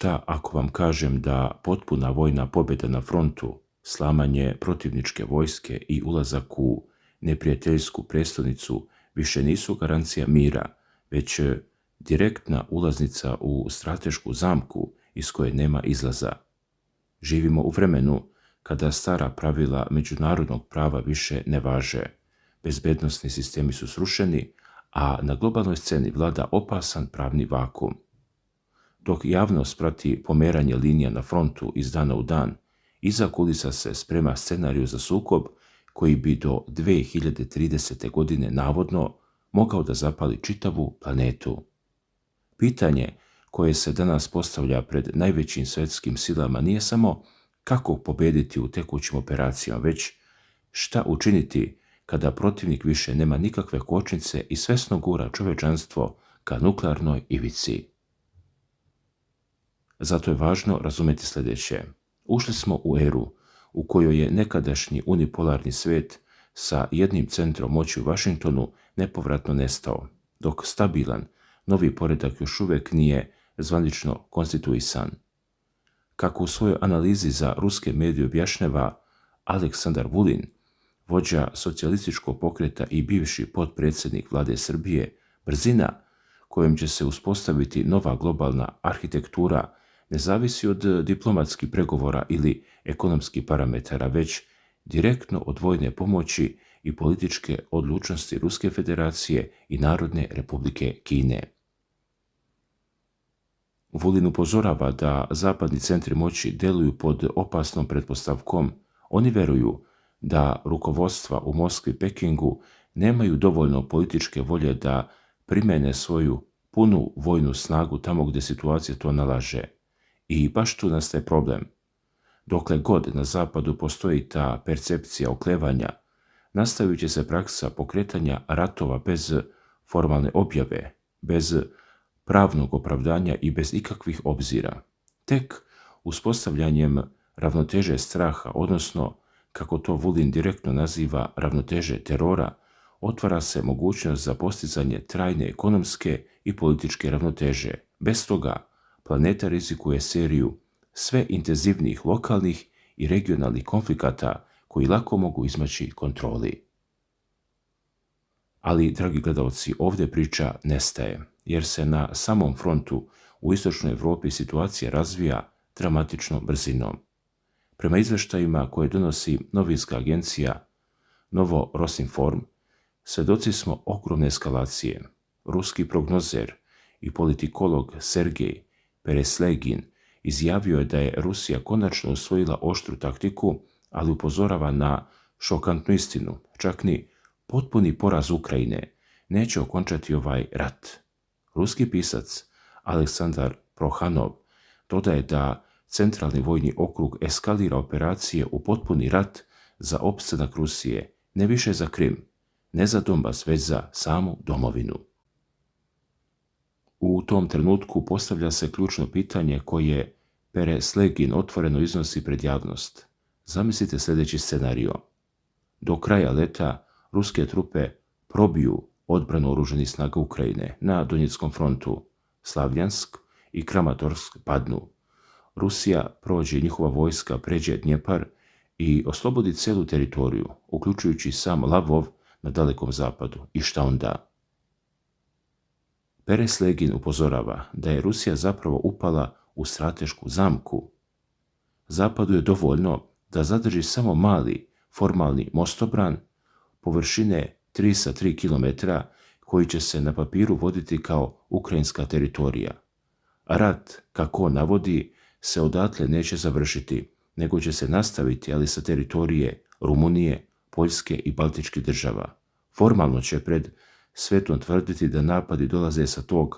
Šta ako vam kažem da potpuna vojna pobjeda na frontu, slamanje protivničke vojske i ulazak u neprijateljsku prestonicu više nisu garancija mira, već direktna ulaznica u stratešku zamku iz koje nema izlaza. Živimo u vremenu kada stara pravila međunarodnog prava više ne važe. Bezbednosni sistemi su srušeni, a na globalnoj sceni vlada opasan pravni vakuum. Dok javnost prati pomeranje linija na frontu iz dana u dan, iza kulisa se sprema scenariju za sukob koji bi do 2030. godine navodno mogao da zapali čitavu planetu. Pitanje koje se danas postavlja pred najvećim svjetskim silama nije samo kako pobediti u tekućim operacijama, već šta učiniti kada protivnik više nema nikakve kočnice i svesno gura čovječanstvo ka nuklearnoj ivici. Zato je važno razumjeti sljedeće. Ušli smo u eru u kojoj je nekadašnji unipolarni svijet sa jednim centrom moći u Vašingtonu nepovratno nestao, dok stabilan novi poredak još uvijek nije zvanično konstituisan. Kako u svojoj analizi za ruske medije objašnjava Aleksandar Vulin, vođa socijalističkog pokreta i bivši potpredsjednik vlade Srbije, brzina kojom će se uspostaviti nova globalna arhitektura ne zavisi od diplomatskih pregovora ili ekonomskih parametara, već direktno od vojne pomoći i političke odlučnosti Ruske federacije i Narodne republike Kine. Vulin upozorava da zapadni centri moći deluju pod opasnom pretpostavkom. Oni veruju da rukovodstva u Moskvi i Pekingu nemaju dovoljno političke volje da primene svoju punu vojnu snagu tamo gdje situacija to nalaže. I baš tu nastaje problem. Dokle god na zapadu postoji ta percepcija oklevanja, nastavit će se praksa pokretanja ratova bez formalne objave, bez pravnog opravdanja i bez ikakvih obzira. Tek uspostavljanjem ravnoteže straha, odnosno, kako to Vulin direktno naziva, ravnoteže terora, otvara se mogućnost za postizanje trajne ekonomske i političke ravnoteže. Bez toga, planeta rizikuje seriju sve intenzivnijih lokalnih i regionalnih konflikata koji lako mogu izmaći kontroli. Ali, dragi gledalci, ovdje priča nestaje, jer se na samom frontu u istočnoj Evropi situacija razvija dramatičnom brzinom. Prema izveštajima koje donosi novinska agencija Novo Rosinform, svedoci smo ogromne eskalacije. Ruski prognozer i politikolog Sergej Pereslegin izjavio je da je Rusija konačno usvojila oštru taktiku, ali upozorava na šokantnu istinu. Čak ni potpuni poraz Ukrajine neće okončati ovaj rat. Ruski pisac Aleksandar Prohanov dodaje da centralni vojni okrug eskalira operacije u potpuni rat za opstanak Rusije, ne više za Krim, ne za Donbas, već za samu domovinu. U tom trenutku postavlja se ključno pitanje koje Pereslegin otvoreno iznosi pred javnost. Zamislite sljedeći scenario. Do kraja leta ruske trupe probiju odbranu oružanih snaga Ukrajine na Donjeckom frontu, Slavjansk i Kramatorsk padnu. Rusija prođe, njihova vojska pređe Dnjepar i oslobodi celu teritoriju, uključujući sam Lavov na dalekom zapadu. I šta onda? Pereslegin upozorava da je Rusija zapravo upala u stratešku zamku. Zapadu je dovoljno da zadrži samo mali formalni mostobran površine 3 sa 3 km koji će se na papiru voditi kao ukrajinska teritorija. Rat, kako on navodi, se odatle neće završiti, nego će se nastaviti, ali sa teritorije Rumunije, Poljske i Baltičkih država. Formalno će pred svetom tvrditi da napadi dolaze sa tog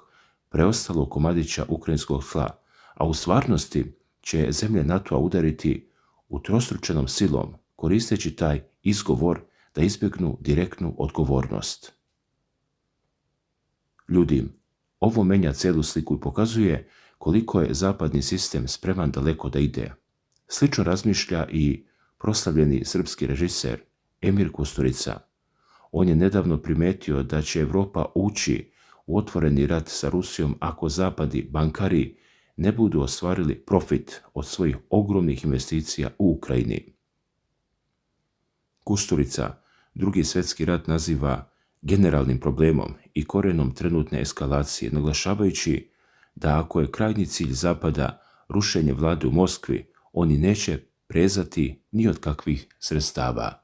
preostalog komadića ukrajinskog tla, a u stvarnosti će zemlje NATO-a udariti utrostručenom silom, koristeći taj izgovor da izbjegnu direktnu odgovornost. Ljudi, ovo menja celu sliku i pokazuje koliko je zapadni sistem spreman daleko da ide. Slično razmišlja i proslavljeni srpski režiser Emir Kusturica. On je nedavno primetio da će Evropa ući u otvoreni rat sa Rusijom ako zapadi bankari ne budu ostvarili profit od svojih ogromnih investicija u Ukrajini. Kusturica Drugi svjetski rat naziva generalnim problemom i korenom trenutne eskalacije, naglašavajući da ako je krajnji cilj Zapada rušenje vlade u Moskvi, oni neće prezati ni od kakvih sredstava.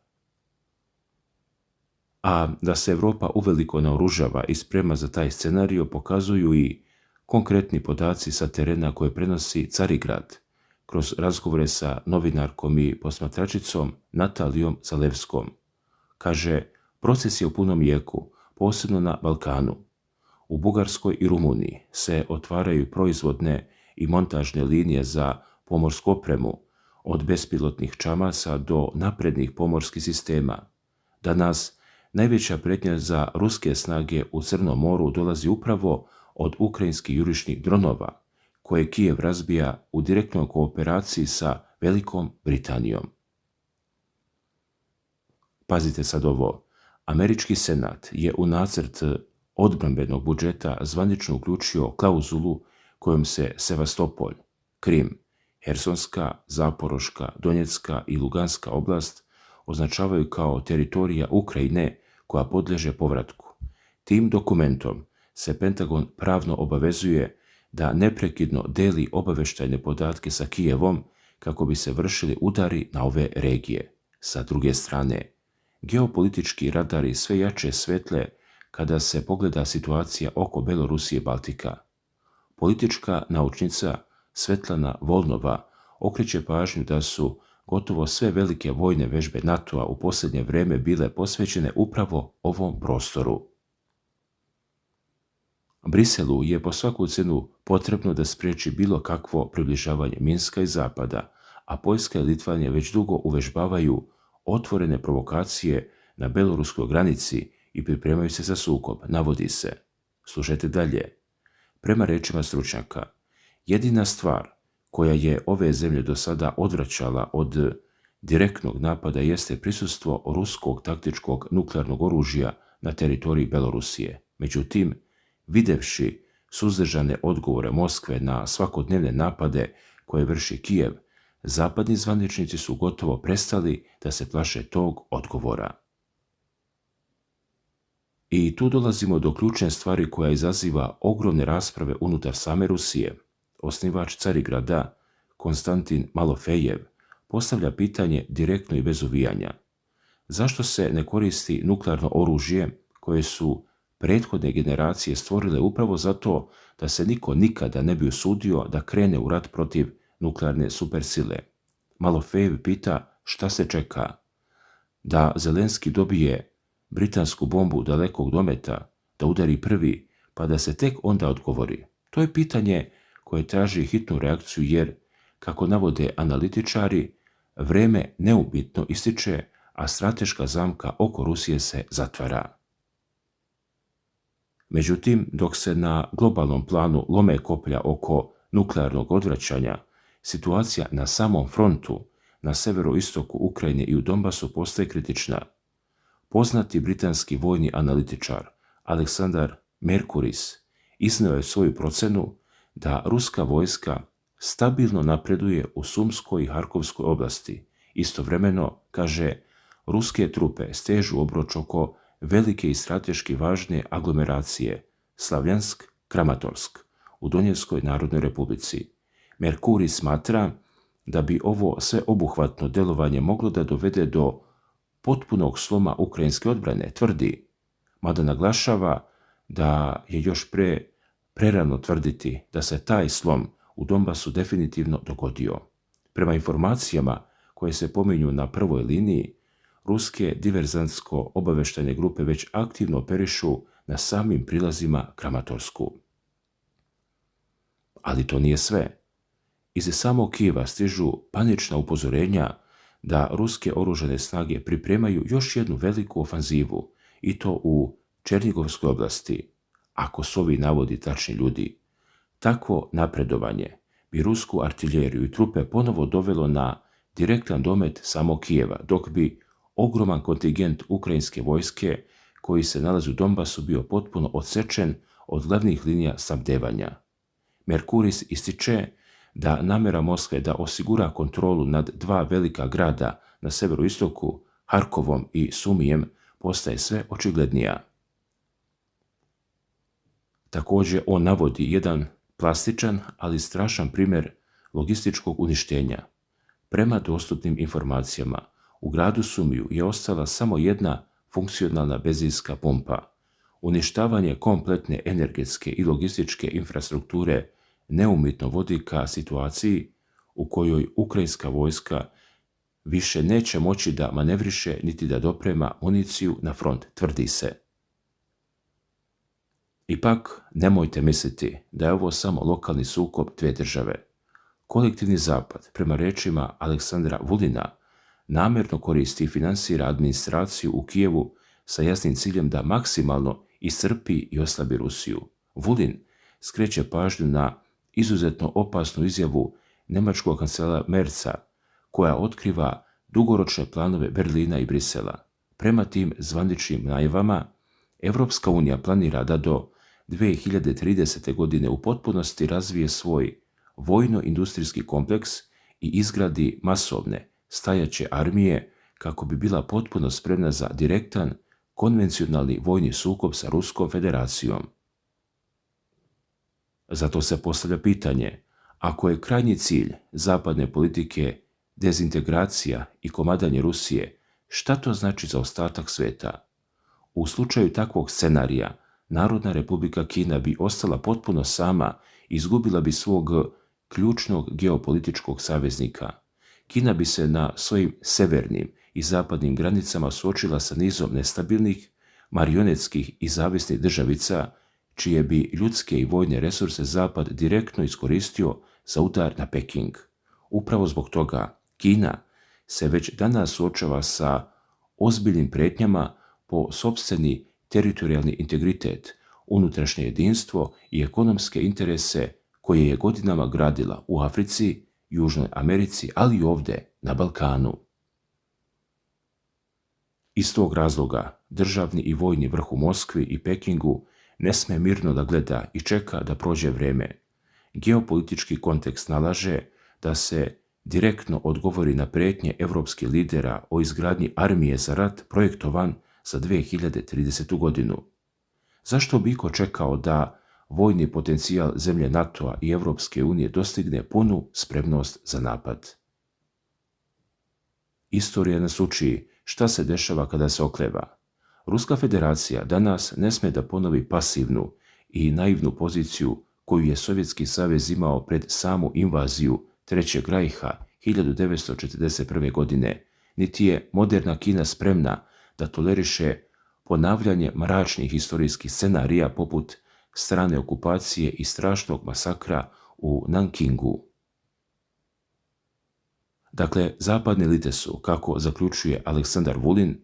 A da se Europa uveliko naoružava i sprema za taj scenario pokazuju i konkretni podaci sa terena koje prenosi Carigrad kroz razgovore sa novinarkom i posmatračicom Natalijom Zalevskom. Kaže, proces je u punom jeku, posebno na Balkanu. U Bugarskoj i Rumuniji se otvaraju proizvodne i montažne linije za pomorsku opremu, od bespilotnih čamaca do naprednih pomorskih sistema. Danas najveća prijetnja za ruske snage u Crnom moru dolazi upravo od ukrajinskih jurišnih dronova, koje Kijev razbija u direktnoj kooperaciji sa Velikom Britanijom. Pazite sad ovo, američki senat je u nacrt odbrambenog budžeta zvanično uključio klauzulu kojom se Sevastopolj, Krim, Hersonska, Zaporoška, Donjecka i Luganska oblast označavaju kao teritorija Ukrajine koja podliježe povratku. Tim dokumentom se Pentagon pravno obavezuje da neprekidno deli obavještajne podatke sa Kijevom kako bi se vršili udari na ove regije. Sa druge strane, geopolitički radari sve jače svetle kada se pogleda situacija oko Belorusije i Baltika. Politička naučnica Svetlana Volnova okreće pažnju da su gotovo sve velike vojne vežbe NATO-a u posljednje vrijeme bile posvećene upravo ovom prostoru. Briselu je po svaku cenu potrebno da spriječi bilo kakvo približavanje Minska i Zapada, a Poljska i Litvanija već dugo uvežbavaju otvorene provokacije na beloruskoj granici i pripremaju se za sukob, navodi se. Slušajte dalje. Prema rečima stručnjaka, jedina stvar koja je ove zemlje do sada odvraćala od direktnog napada jeste prisustvo ruskog taktičkog nuklearnog oružja na teritoriji Belorusije. Međutim, videvši suzdržane odgovore Moskve na svakodnevne napade koje vrši Kijev, zapadni zvaničnici su gotovo prestali da se plaše tog odgovora. I tu dolazimo do ključne stvari koja izaziva ogromne rasprave unutar same Rusije. Osnivač Carigrada, Konstantin Malofejev, postavlja pitanje direktno i bez uvijanja. Zašto se ne koristi nuklearno oružje koje su prethodne generacije stvorile upravo zato da se niko nikada ne bi usudio da krene u rat protiv nuklearne supersile? Malofejev pita šta se čeka? Da Zelenski dobije britansku bombu dalekog dometa, da udari prvi, pa da se tek onda odgovori. To je pitanje koje traži hitnu reakciju jer, kako navode analitičari, vrijeme neupitno ističe, a strateška zamka oko Rusije se zatvara. Međutim, dok se na globalnom planu lome koplja oko nuklearnog odvraćanja, situacija na samom frontu, na severoistoku Ukrajine i u Donbasu postaje kritična. Poznati britanski vojni analitičar Aleksandar Merkuris iznio je svoju procenu da ruska vojska stabilno napreduje u Sumskoj i Harkovskoj oblasti. Istovremeno, kaže, ruske trupe stežu obroč oko velike i strateški važne aglomeracije Slavjansk, Kramatorsk u Donjevskoj narodnoj republici. Merkuri smatra da bi ovo sveobuhvatno djelovanje moglo da dovede do potpunog sloma ukrajinske odbrane, tvrdi, mada naglašava da je još prerano tvrditi da se taj slom u Donbasu definitivno dogodio. Prema informacijama koje se pominju na prvoj liniji, ruske diverzantsko-obavještajne grupe već aktivno operišu na samim prilazima Kramatorsku. Ali to nije sve. Iz samog Kijeva stižu panična upozorenja da ruske oružane snage pripremaju još jednu veliku ofanzivu, i to u Černigovskoj oblasti. Ako su ovi navodi tačni ljudi, takvo napredovanje bi rusku artiljeriju i trupe ponovo dovelo na direktan domet samog Kijeva, dok bi ogroman kontingent ukrajinske vojske koji se nalazi u Donbasu bio potpuno odsečen od glavnih linija snabdevanja. Merkuris ističe da namjera Moskve da osigura kontrolu nad dva velika grada na severoistoku, Harkovom i Sumijem, postaje sve očiglednija. Također on navodi jedan plastičan, ali strašan primjer logističkog uništenja. Prema dostupnim informacijama, u gradu Sumiju je ostala samo jedna funkcionalna benzinska pumpa. Uništavanje kompletne energetske i logističke infrastrukture neumitno vodi ka situaciji u kojoj ukrajinska vojska više neće moći da manevriše niti da doprema municiju na front, tvrdi se. Ipak, nemojte misliti da je ovo samo lokalni sukob dvije države. Kolektivni zapad, prema rečima Aleksandra Vulina, namjerno koristi i finansira administraciju u Kijevu sa jasnim ciljem da maksimalno iscrpi i oslabi Rusiju. Vulin skreće pažnju na izuzetno opasnu izjavu njemačkog kancelara Merza, koja otkriva dugoročne planove Berlina i Brisela. Prema tim zvaničnim najavama, Evropska unija planira da do 2030. godine u potpunosti razvije svoj vojno-industrijski kompleks i izgradi masovne, stajaće armije kako bi bila potpuno spremna za direktan, konvencionalni vojni sukob sa Ruskom federacijom. Zato se postavlja pitanje, ako je krajnji cilj zapadne politike dezintegracija i komadanje Rusije, šta to znači za ostatak sveta? U slučaju takvog scenarija, Narodna Republika Kina bi ostala potpuno sama i izgubila bi svog ključnog geopolitičkog saveznika. Kina bi se na svojim severnim i zapadnim granicama suočila sa nizom nestabilnih, marionetskih i zavisnih državica, čije bi ljudske i vojne resurse Zapad direktno iskoristio za udar na Peking. Upravo zbog toga Kina se već danas suočava sa ozbiljnim prijetnjama po sopstveni teritorijalni integritet, unutrašnje jedinstvo i ekonomske interese koje je godinama gradila u Africi, Južnoj Americi, ali i ovdje na Balkanu. Iz tog razloga državni i vojni vrh u Moskvi i Pekingu ne sme mirno da gleda i čeka da prođe vrijeme. Geopolitički kontekst nalaže da se direktno odgovori na prijetnje evropskih lidera o izgradnji armije za rat projektovan za 2030. godinu. Zašto bi iko čekao da vojni potencijal zemlje NATO-a i Evropske unije dostigne punu spremnost za napad? Istorija nas uči šta se dešava kada se okleva. Ruska federacija danas ne sme da ponovi pasivnu i naivnu poziciju koju je Sovjetski savez imao pred samu invaziju Trećeg rajha 1941. godine, niti je moderna Kina spremna da toleriše ponavljanje mračnih historijskih scenarija poput strane okupacije i strašnog masakra u Nankingu. Dakle, zapadne elite su, kako zaključuje Aleksandar Vulin,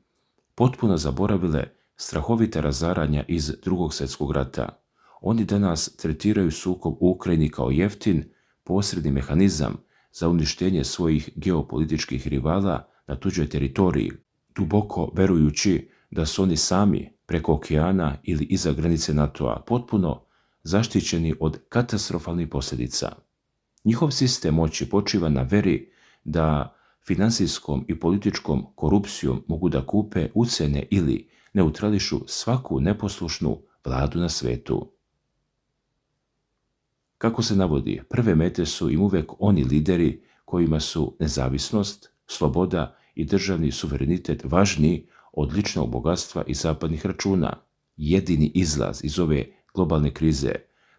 potpuno zaboravile strahovita razaranja iz Drugog svjetskog rata. Oni danas tretiraju sukob u Ukrajini kao jeftin, posredni mehanizam za uništenje svojih geopolitičkih rivala na tuđoj teritoriji, duboko verujući da su oni sami preko okeana ili iza granice NATO-a potpuno zaštićeni od katastrofalnih posljedica. Njihov sistem moći počiva na veri da finansijskom i političkom korupcijom mogu da kupe, ucene ili neutrališu svaku neposlušnu vladu na svetu. Kako se navodi, prve mete su im uvek oni lideri kojima su nezavisnost, sloboda i državni suverenitet važniji od ličnog bogatstva i zapadnih računa. Jedini izlaz iz ove globalne krize,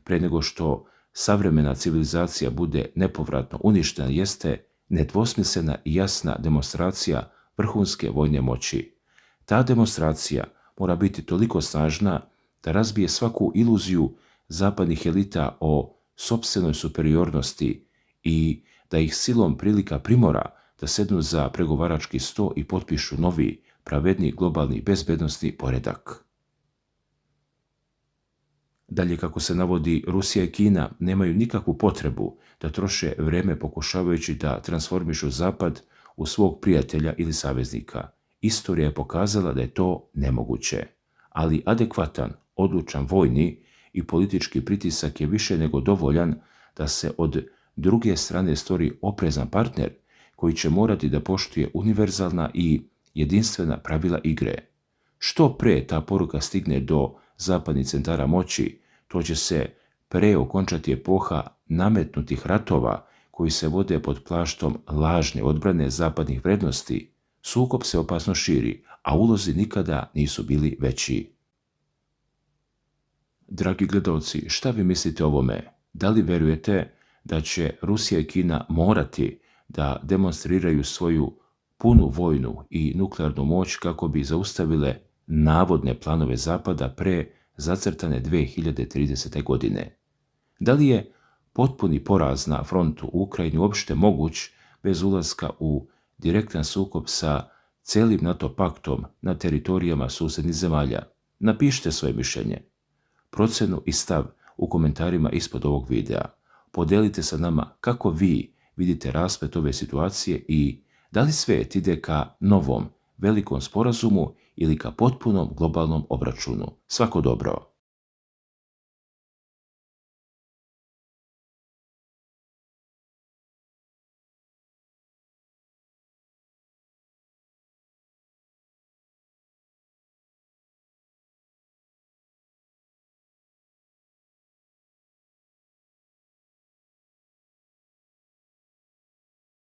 pre nego što savremena civilizacija bude nepovratno uništena, jeste nedvosmislena i jasna demonstracija vrhunske vojne moći. Ta demonstracija mora biti toliko snažna da razbije svaku iluziju zapadnih elita o sopstvenoj superiornosti i da ih silom prilika primora da sednu za pregovarački sto i potpišu novi, pravedni globalni bezbednosni poredak. Dalje, kako se navodi, Rusija i Kina nemaju nikakvu potrebu da troše vrijeme pokušavajući da transformišu Zapad u svog prijatelja ili saveznika. Istorija je pokazala da je to nemoguće, ali adekvatan, odlučan vojni i politički pritisak je više nego dovoljan da se od druge strane stvori oprezan partner koji će morati da poštuje univerzalna i jedinstvena pravila igre. Što pre ta poruka stigne do zapadnih centara moći, to će se pre okončati epoha nametnutih ratova koji se vode pod plaštom lažne odbrane zapadnih vrednosti. Sukob se opasno širi, a ulozi nikada nisu bili veći. Dragi gledalci, šta vi mislite o ovome? Da li verujete da će Rusija i Kina morati da demonstriraju svoju punu vojnu i nuklearnu moć kako bi zaustavile navodne planove Zapada pre zacrtane 2030. godine? Da li je potpuni poraz na frontu u Ukrajini uopšte moguć bez ulaska u direktan sukob sa celim NATO paktom na teritorijama susednih zemalja? Napišite svoje mišljenje, procenu i stav u komentarima ispod ovog videa. Podelite sa nama kako vi vidite rasplet ove situacije i da li svijet ide ka novom velikom sporazumu ili ka potpunom globalnom obračunu. Svako dobro!